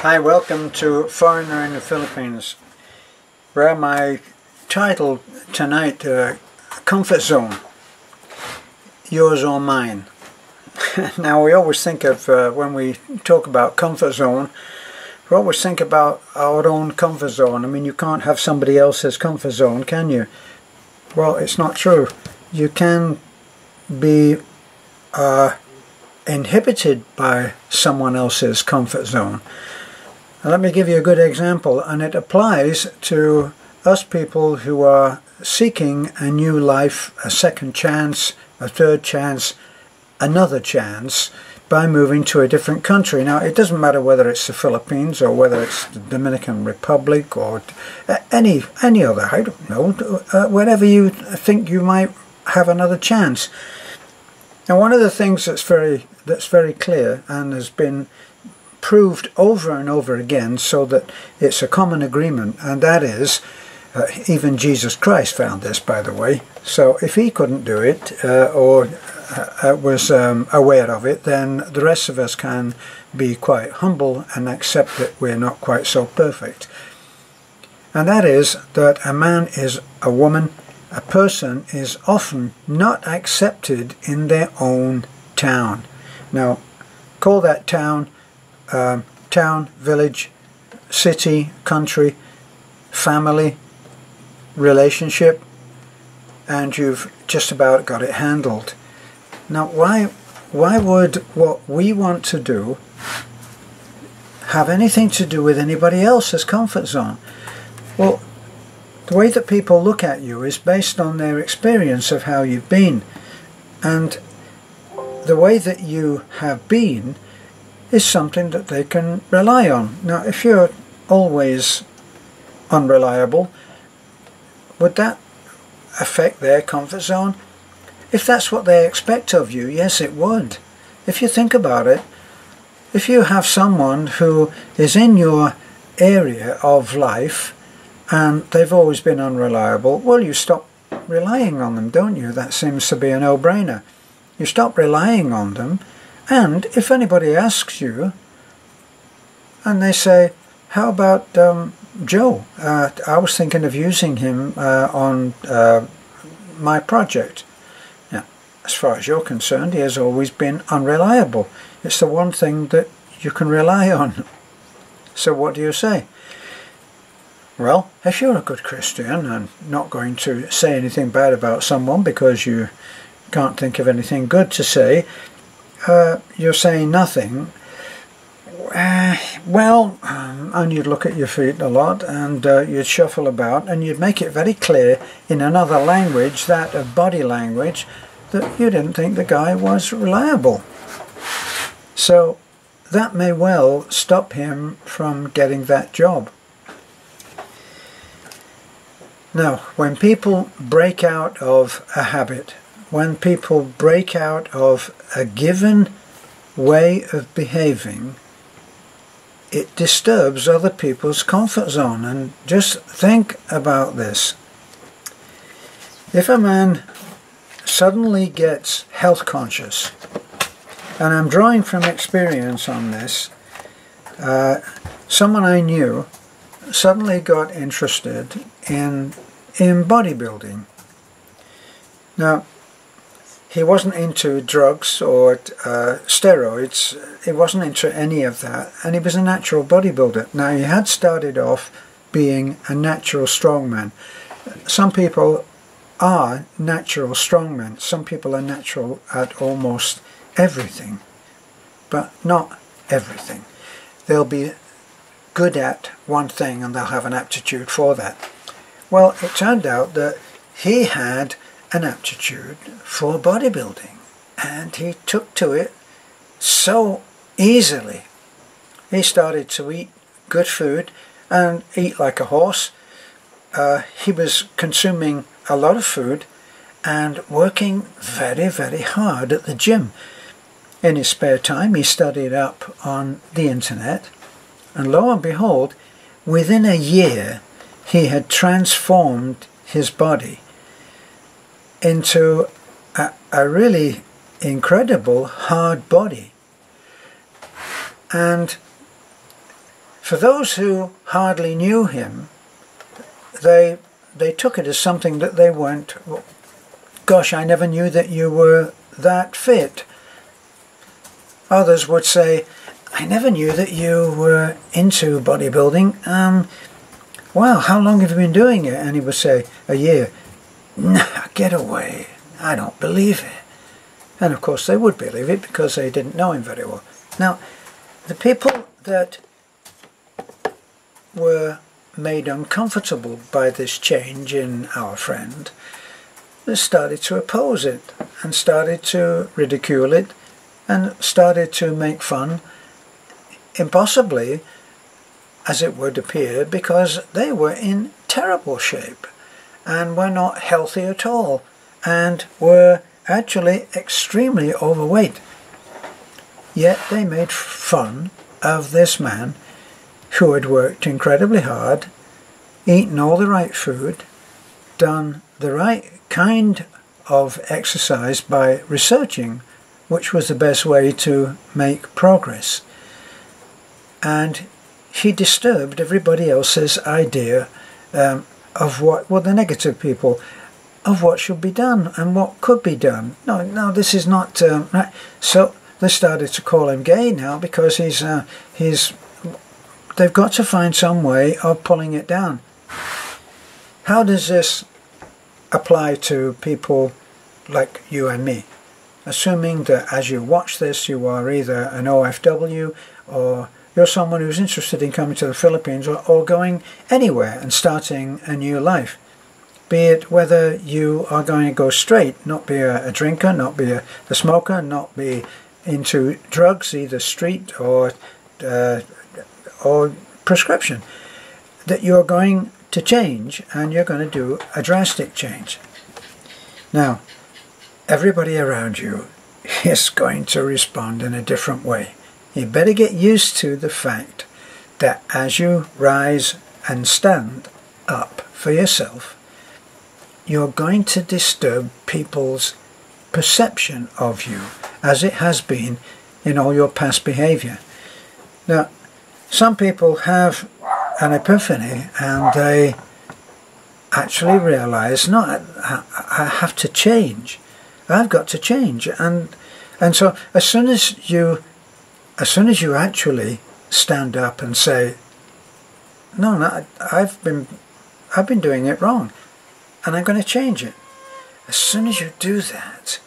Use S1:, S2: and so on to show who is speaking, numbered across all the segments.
S1: Hi, welcome to Foreigner in the Philippines, where my title tonight, Comfort Zone, Yours or Mine. Now we always think of, when we talk about comfort zone, we always think about our own comfort zone. I mean, you can't have somebody else's comfort zone, can you? Well, it's not true. You can be inhibited by someone else's comfort zone. And let me give you a good example, and it applies to us people who are seeking a new life, a second chance, a third chance, another chance by moving to a different country. Now, it doesn't matter whether it's the Philippines or whether it's the Dominican Republic or any other, I don't know, wherever you think you might have another chance. Now, one of the things that's very clear and has been proved over and over again, so that it's a common agreement, and that is, even Jesus Christ found this, by the way, so if he couldn't do it or was aware of it, then the rest of us can be quite humble and accept that we're not quite so perfect. And that is that a man is a woman, a person is often not accepted in their own town. Now, call that town village, city, country, family, relationship, and you've just about got it handled. Now, why would what we want to do have anything to do with anybody else's comfort zone? Well, the way that people look at you is based on their experience of how you've been, and the way that you have been is something that they can rely on. Now, if you're always unreliable, would that affect their comfort zone? If that's what they expect of you, yes, it would. If you think about it, if you have someone who is in your area of life and they've always been unreliable, well, you stop relying on them, don't you? That seems to be a no-brainer. You stop relying on them. And if anybody asks you, and they say, how about Joe? I was thinking of using him on my project. Now, as far as you're concerned, he has always been unreliable. It's the one thing that you can rely on. So what do you say? Well, if you're a good Christian and not going to say anything bad about someone because you can't think of anything good to say, you're saying nothing, and you'd look at your feet a lot, and you'd shuffle about, and you'd make it very clear in another language, that of body language, that you didn't think the guy was reliable. So that may well stop him from getting that job. Now, when people break out of a habit, when people break out of a given way of behaving, it disturbs other people's comfort zone. And just think about this. If a man suddenly gets health conscious, and I'm drawing from experience on this, someone I knew suddenly got interested in bodybuilding. Now, he wasn't into drugs or steroids. He wasn't into any of that. And he was a natural bodybuilder. Now, he had started off being a natural strongman. Some people are natural strongmen. Some people are natural at almost everything. But not everything. They'll be good at one thing and they'll have an aptitude for that. Well, it turned out that he had an aptitude for bodybuilding, and he took to it so easily. He started to eat good food and eat like a horse. He was consuming a lot of food and working very, very hard at the gym. In his spare time, he studied up on the internet, and lo and behold, within a year he had transformed his body into a really incredible hard body. And For those who hardly knew him, they took it as something that they weren't. Gosh, I never knew that you were that fit. Others would say, I never knew that you were into bodybuilding. Wow, how long have you been doing it? And he would say, a year. Nah, get away. I don't believe it. And of course they would believe it because they didn't know him very well. Now, the people that were made uncomfortable by this change in our friend started to oppose it and started to ridicule it and started to make fun, impossibly, as it would appear, because they were in terrible shape and were not healthy at all and were actually extremely overweight. Yet they made fun of this man who had worked incredibly hard, eaten all the right food, done the right kind of exercise by researching which was the best way to make progress. And he disturbed everybody else's idea of what, well, the negative people, of what should be done and what could be done. No, this is not right. So they started to call him gay now because they've got to find some way of pulling it down. How does this apply to people like you and me? Assuming that as you watch this, you are either an OFW or you're someone who's interested in coming to the Philippines or going anywhere and starting a new life. Be it whether you are going to go straight, not be a drinker, not be a smoker, not be into drugs, either street or prescription, that you're going to change and you're going to do a drastic change. Now, everybody around you is going to respond in a different way. You better get used to the fact that as you rise and stand up for yourself, you're going to disturb people's perception of you, as it has been in all your past behavior. Now, some people have an epiphany and they actually realize, no, I have to change. I've got to change. And so as soon as you actually stand up and say, no, I've been doing it wrong and I'm going to change it. As soon as you do that,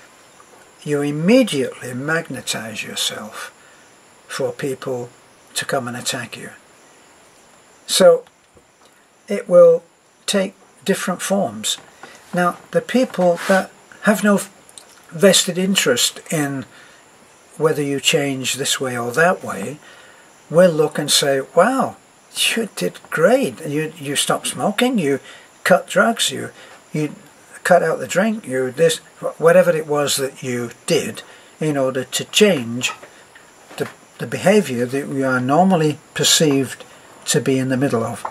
S1: you immediately magnetize yourself for people to come and attack you. So it will take different forms. Now, the people that have no vested interest in whether you change this way or that way will look and say, wow, you did great. You stopped smoking, you cut drugs, you cut out the drink, you this, whatever it was that you did in order to change the behavior that we are normally perceived to be in the middle of.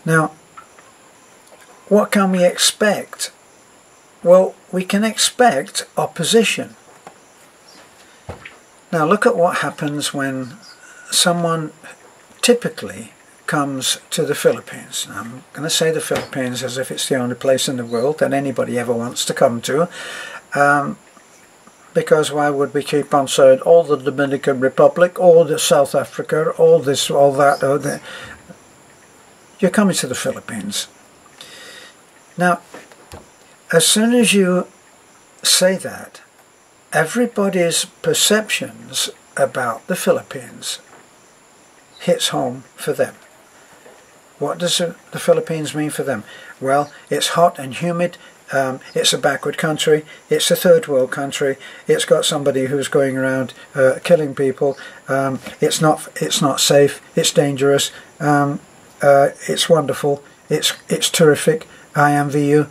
S1: Now, what can we expect? Well, we can expect opposition. Now look at what happens when someone typically comes to the Philippines. I'm going to say the Philippines as if it's the only place in the world that anybody ever wants to come to. Because why would we keep on saying all the Dominican Republic, all the South Africa, all this, all that, all that. You're coming to the Philippines. Now, as soon as you say that, everybody's perceptions about the Philippines hits home for them. What does the Philippines mean for them? Well, it's hot and humid. It's a backward country. It's a third world country. It's got somebody who's going around killing people. It's not safe. It's dangerous. It's wonderful. It's terrific. I envy you.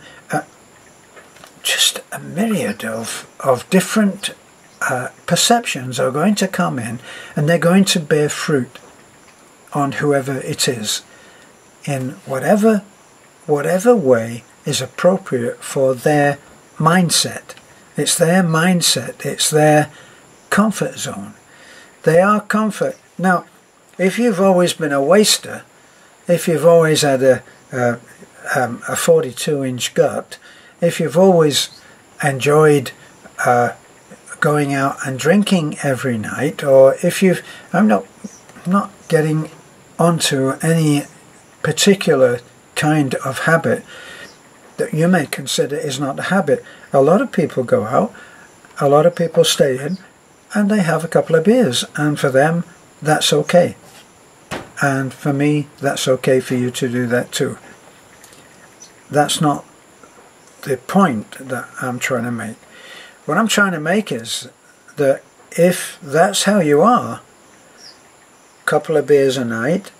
S1: Just a myriad of different perceptions are going to come in, and they're going to bear fruit on whoever it is in whatever way is appropriate for their mindset. It's their mindset. It's their comfort zone. They are comfort. Now, if you've always been a waster, if you've always had a 42-inch gut, if you've always enjoyed going out and drinking every night, or if you've, I'm not getting onto any particular kind of habit that you may consider is not a habit. A lot of people go out, a lot of people stay in, and they have a couple of beers, and for them that's okay. And for me, that's okay for you to do that too. That's not the point that I'm trying to make. What I'm trying to make is that if that's how you are, a couple of beers a night,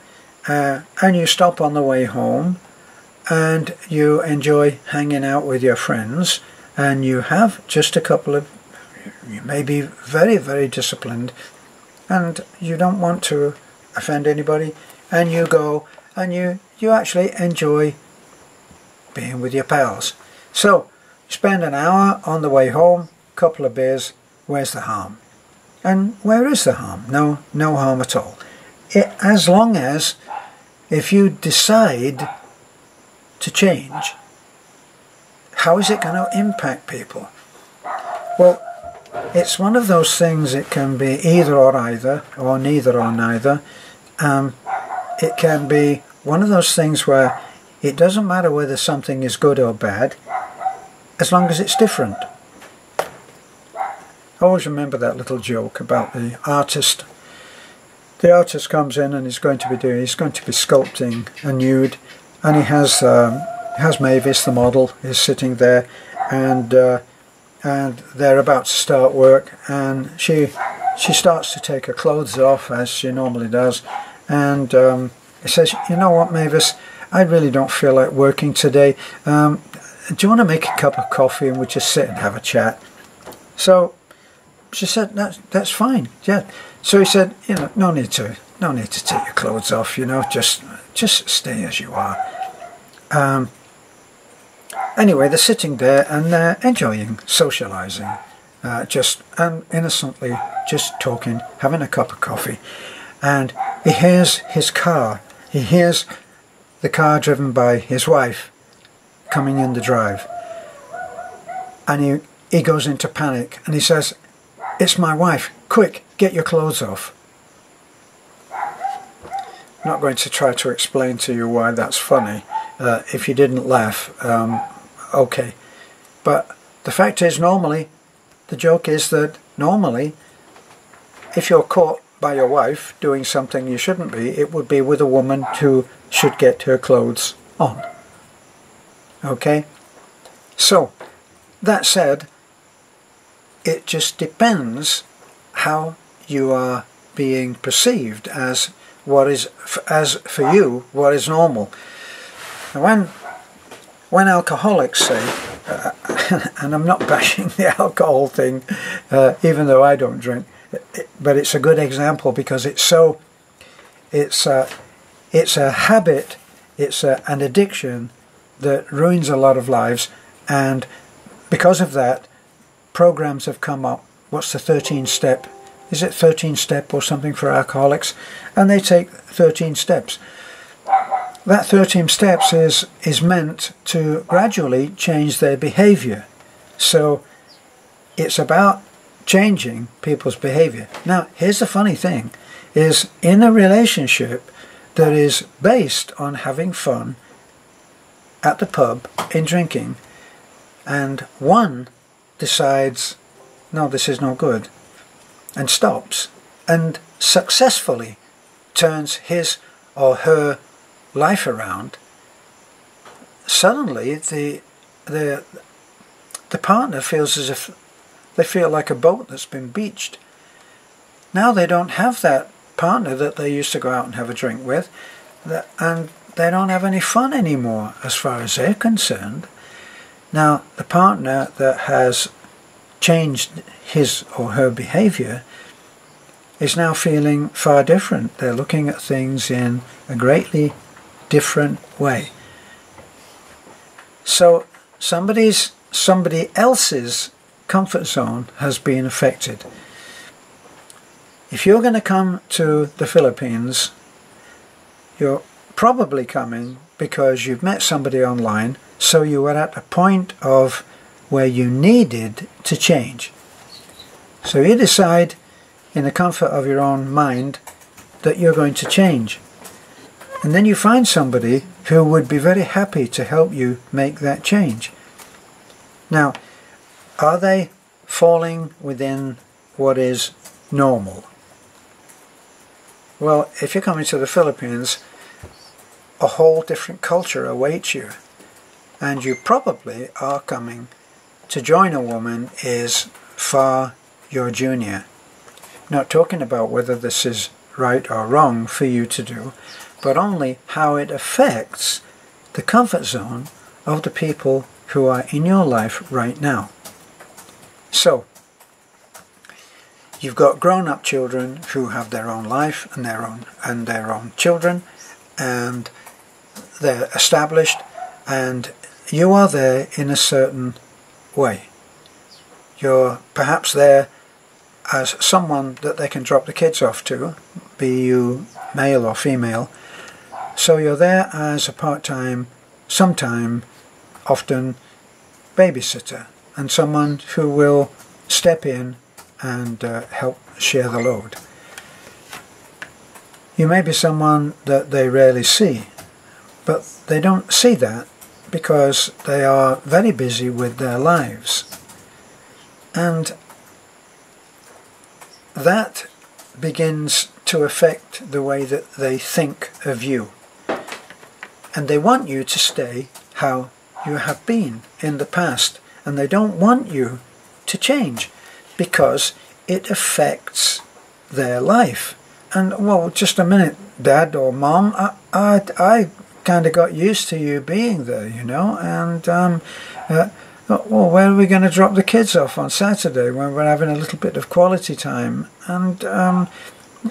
S1: and you stop on the way home, and you enjoy hanging out with your friends, and you have just a couple of, you may be very, very disciplined, and you don't want to offend anybody, and you go and you actually enjoy being with your pals. So spend an hour on the way home, couple of beers, where's the harm? And where is the harm? No harm at all. As long as, if you decide to change, how is it going to impact people? Well, it's one of those things, it can be either or either, or neither or neither. It can be one of those things where it doesn't matter whether something is good or bad, as long as it's different. I always remember that little joke about the artist. The artist comes in and he's going to be sculpting a nude, and he has Mavis, the model, is sitting there, and they're about to start work, and she starts to take her clothes off, as she normally does, and he says, you know what, Mavis, I really don't feel like working today. Do you want to make a cup of coffee and we just sit and have a chat? So she said, that's fine, yeah. So he said, you know, no need to take your clothes off, you know, just stay as you are. Anyway, they're sitting there and they're enjoying socialising, just innocently, just talking, having a cup of coffee, and he hears his car. He hears the car driven by his wife coming in the drive, and he goes into panic and he says, "It's my wife, quick, get your clothes off." I'm not going to try to explain to you why that's funny. If you didn't laugh, okay. But the fact is, normally, the joke is that normally, if you're caught by your wife doing something you shouldn't be, it would be with a woman who should get her clothes on. Okay? So, that said, it just depends how you are being perceived as what is, as for you, what is normal. And when alcoholics say, and I'm not bashing the alcohol thing, even though I don't drink, but it's a good example because it's a habit, it's an addiction that ruins a lot of lives, and because of that, programs have come up. What's the 13-step? Is it 13-step or something for alcoholics? And they take 13 steps. That 13 steps is meant to gradually change their behavior. So it's about changing people's behavior. Now, here's the funny thing, is in a relationship that is based on having fun at the pub, in drinking, and one decides, no, this is no good, and stops, and successfully turns his or her life around, suddenly the partner feels as if they feel like a boat that's been beached. Now they don't have that partner that they used to go out and have a drink with, and they don't have any fun anymore as far as they're concerned. Now the partner that has changed his or her behavior is now feeling far different. They're looking at things in a greatly different way. So somebody else's comfort zone has been affected. if you're going to come to the Philippines, you're probably coming because you've met somebody online, so you were at a point of where you needed to change. So you decide in the comfort of your own mind that you're going to change. And then you find somebody who would be very happy to help you make that change. Now, are they falling within what is normal? Well, if you're coming to the Philippines, a whole different culture awaits you. And you probably are coming to join a woman is far your junior. Not talking about whether this is right or wrong for you to do, but only how it affects the comfort zone of the people who are in your life right now. So, you've got grown-up children who have their own life and their own children, and they're established, and you are there in a certain way. You're perhaps there as someone that they can drop the kids off to, be you male or female. So you're there as a part-time, sometime, often babysitter, and someone who will step in and help share the load. You may be someone that they rarely see, but they don't see that because they are very busy with their lives. And that begins to affect the way that they think of you. And they want you to stay how you have been in the past. And they don't want you to change because it affects their life. And, well, just a minute, Dad or Mom, I kind of got used to you being there, you know, and well, where are we going to drop the kids off on Saturday when we're having a little bit of quality time? And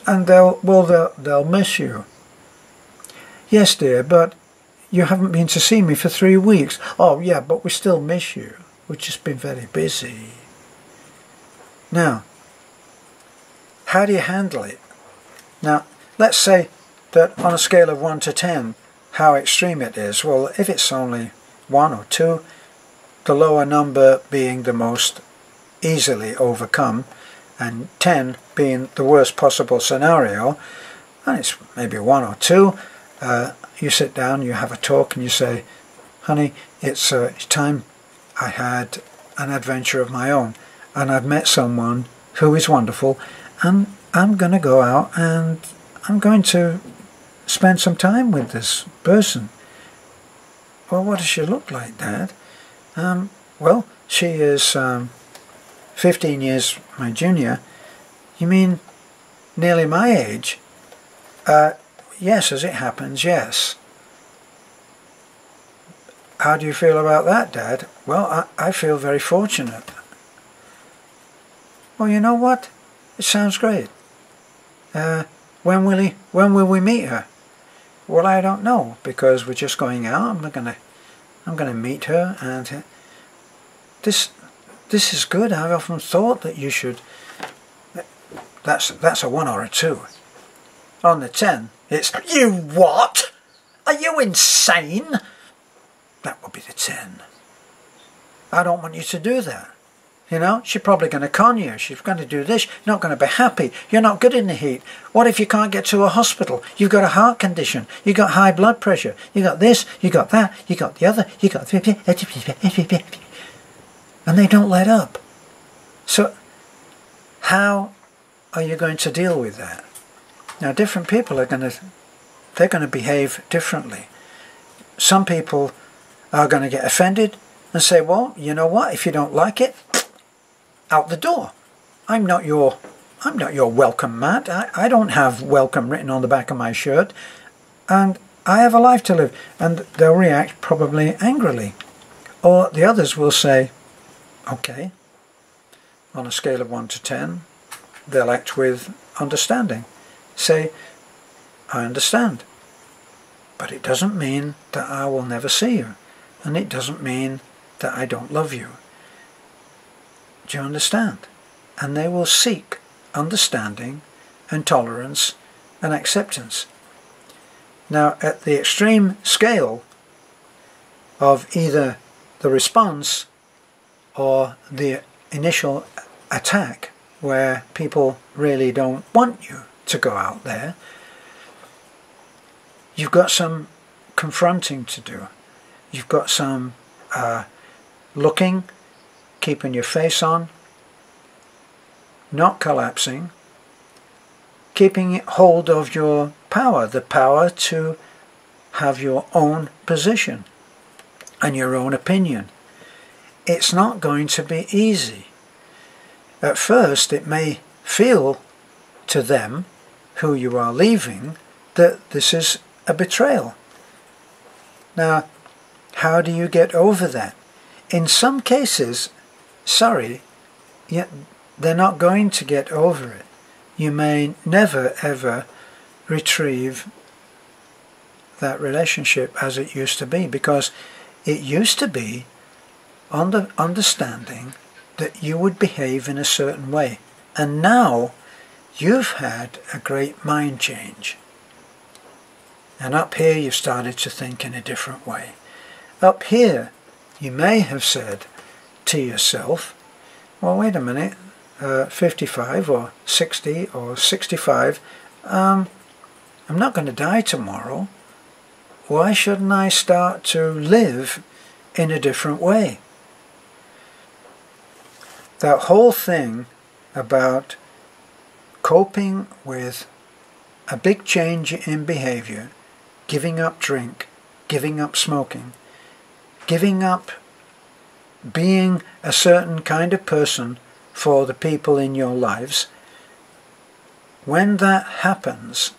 S1: they'll miss you. Yes, dear, but you haven't been to see me for 3 weeks. Oh, yeah, but we still miss you. We've just been very busy. Now, how do you handle it? Now, let's say that on a scale of 1 to 10, how extreme it is. Well, if it's only 1 or 2, the lower number being the most easily overcome, and 10 being the worst possible scenario, and it's maybe 1 or 2, you sit down, you have a talk, and you say, honey, it's time I had an adventure of my own, and I've met someone who is wonderful, and I'm going to go out and I'm going to spend some time with this person. Well, what does she look like, Dad? Well, she is 15 years my junior. You mean nearly my age? Yes, as it happens, yes. How do you feel about that, Dad? Well, I feel very fortunate. Well, you know what? It sounds great. When will we meet her? Well, I don't know, because we're just going out. I'm gonna meet her, and this is good. I've often thought that you should. That's a 1 or a 2. On the 10, it's you what? Are you insane? That would be the 10. I don't want you to do that. You know, she's probably going to con you. She's going to do this. You're not going to be happy. You're not good in the heat. What if you can't get to a hospital? You've got a heart condition. You've got high blood pressure. You got this. You got that. You got the other. You got... And they don't let up. So, how are you going to deal with that? Now, different people they're going to behave differently. Some people are going to get offended and say, well, you know what? If you don't like it, out the door. I'm not your welcome mat. I don't have welcome written on the back of my shirt, and I have a life to live. And they'll react probably angrily. Or the others will say, okay, on a scale of 1 to 10, they'll act with understanding. Say, I understand, but it doesn't mean that I will never see you, and it doesn't mean that I don't love you. Do you understand? And they will seek understanding and tolerance and acceptance. Now, at the extreme scale of either the response or the initial attack, where people really don't want you to go out there, you've got some confronting to do. You've got some looking, keeping your face on, not collapsing, keeping hold of your power, the power to have your own position and your own opinion. It's not going to be easy. At first it may feel to them, who you are leaving, that this is a betrayal. Now, how do you get over that? In some cases, sorry, yet they're not going to get over it. You may never ever retrieve that relationship as it used to be, because it used to be on the understanding that you would behave in a certain way, and now you've had a great mind change, and up here you've started to think in a different way. Up here you may have said to yourself, well, wait a minute, 55 or 60 or 65, I'm not going to die tomorrow. Why shouldn't I start to live in a different way? That whole thing about coping with a big change in behavior, giving up drink, giving up smoking, giving up being a certain kind of person for the people in your lives, when that happens,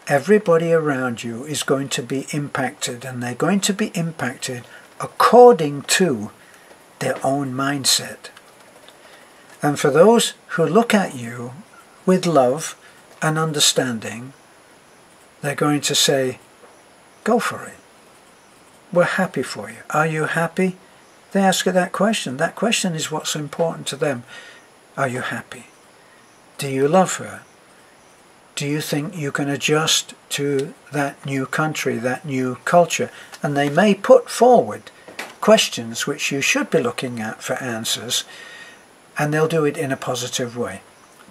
S1: everybody around you is going to be impacted, and they're going to be impacted according to their own mindset. And for those who look at you with love and understanding, they're going to say, go for it. We're happy for you. Are you happy? They ask you that question. That question is what's important to them. Are you happy? Do you love her? Do you think you can adjust to that new country, that new culture? And they may put forward questions which you should be looking at for answers, and they'll do it in a positive way.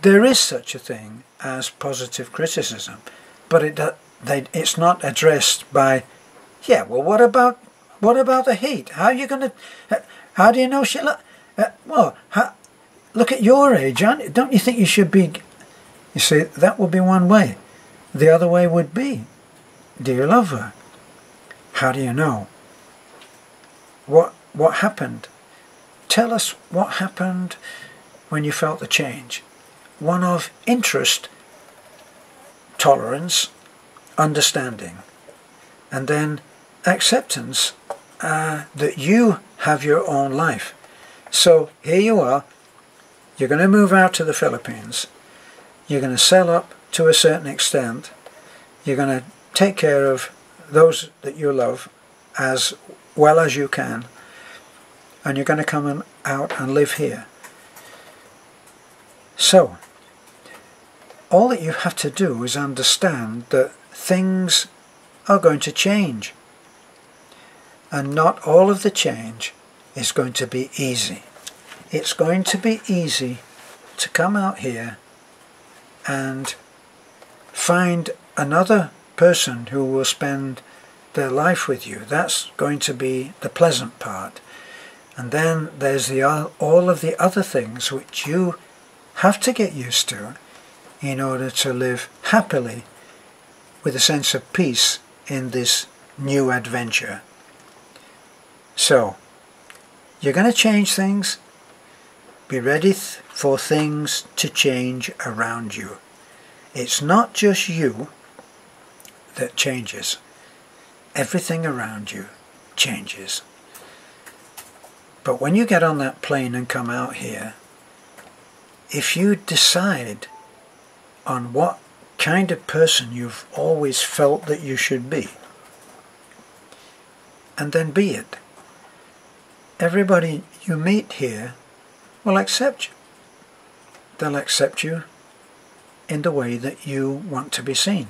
S1: There is such a thing as positive criticism, but it's not addressed by, yeah, well, what about the heat? How are you going to? How do you know she? Look at your age. Don't you think you should be? You see, that would be one way. The other way would be, do you love her? How do you know? What happened? Tell us what happened when you felt the change. One of interest, tolerance, understanding, and then acceptance that you have your own life. So here you are, you're going to move out to the Philippines, you're going to sell up to a certain extent, you're going to take care of those that you love as well as you can, and you're going to come out and live here. So, all that you have to do is understand that things are going to change. And not all of the change is going to be easy. It's going to be easy to come out here and find another person who will spend their life with you. That's going to be the pleasant part. And then there's all of the other things which you have to get used to in order to live happily with a sense of peace in this new adventure. So, you're going to change things. Be ready for things to change around you. It's not just you that changes. Everything around you changes. But when you get on that plane and come out here, if you decide on what kind of person you've always felt that you should be, and then be it, everybody you meet here will accept you. They'll accept you in the way that you want to be seen.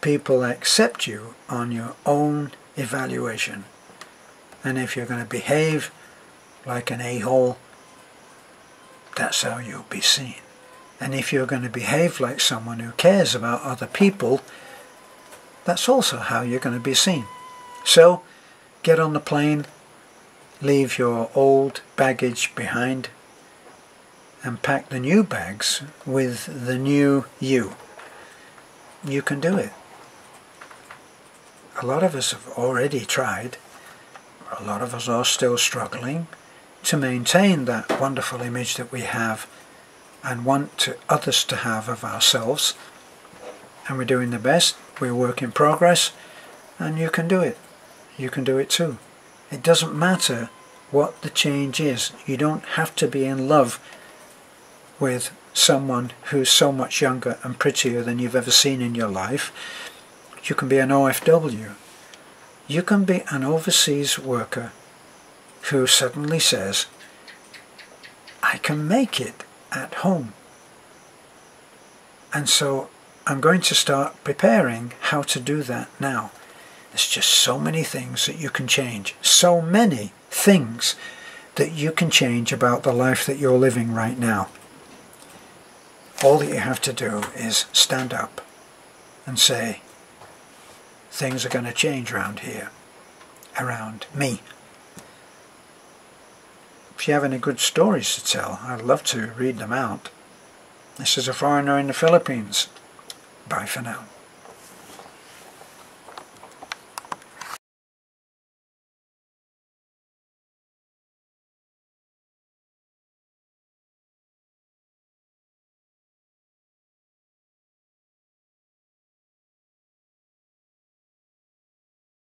S1: People accept you on your own evaluation. And if you're going to behave like an a-hole, that's how you'll be seen. And if you're going to behave like someone who cares about other people, that's also how you're going to be seen. So, get on the plane, leave your old baggage behind, and pack the new bags with the new you. You can do it. A lot of us have already tried. A lot of us are still struggling to maintain that wonderful image that we have and want others to have of ourselves. And we're doing the best. We're a work in progress. And you can do it. You can do it too. It doesn't matter what the change is. You don't have to be in love with someone who's so much younger and prettier than you've ever seen in your life. You can be an OFW. You can be an overseas worker who suddenly says, I can make it at home. And so I'm going to start preparing how to do that now. There's just so many things that you can change. So many things that you can change about the life that you're living right now. All that you have to do is stand up and say, things are going to change around here, around me. If you have any good stories to tell, I'd love to read them out. This is a foreigner in the Philippines. Bye for now.